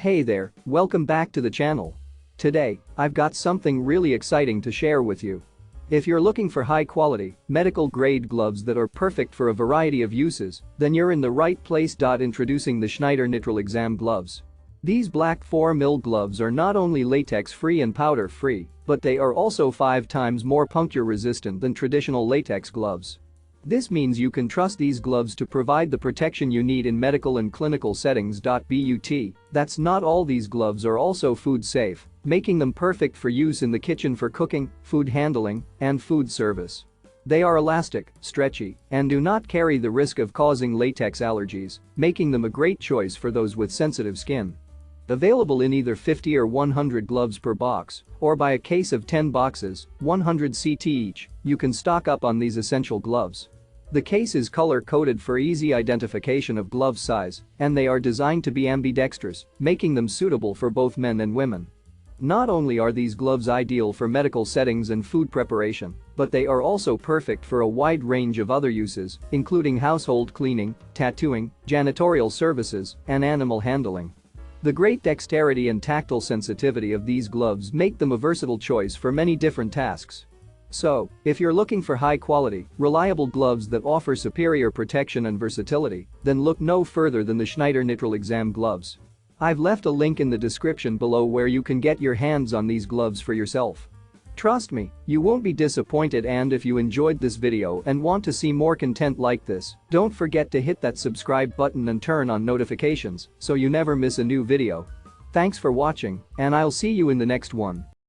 Hey there, welcome back to the channel. Today, I've got something really exciting to share with you. If you're looking for high-quality, medical-grade gloves that are perfect for a variety of uses, then you're in the right place. Introducing the Schneider Nitrile exam gloves. These black 4mm gloves are not only latex-free and powder-free, but they are also 5 times more puncture-resistant than traditional latex gloves. This means you can trust these gloves to provide the protection you need in medical and clinical settings. But that's not all. These gloves are also food safe, making them perfect for use in the kitchen for cooking, food handling, and food service. They are elastic, stretchy, and do not carry the risk of causing latex allergies, making them a great choice for those with sensitive skin. Available in either 50 or 100 gloves per box, or by a case of 10 boxes, 100 CT each, you can stock up on these essential gloves. The case is color-coded for easy identification of glove size, and they are designed to be ambidextrous, making them suitable for both men and women. Not only are these gloves ideal for medical settings and food preparation, but they are also perfect for a wide range of other uses, including household cleaning, tattooing, janitorial services, and animal handling. The great dexterity and tactile sensitivity of these gloves make them a versatile choice for many different tasks. So, if you're looking for high-quality, reliable gloves that offer superior protection and versatility, then look no further than the Schneider Nitrile exam gloves. I've left a link in the description below where you can get your hands on these gloves for yourself. Trust me, you won't be disappointed. And if you enjoyed this video and want to see more content like this, don't forget to hit that subscribe button and turn on notifications so you never miss a new video. Thanks for watching, and I'll see you in the next one.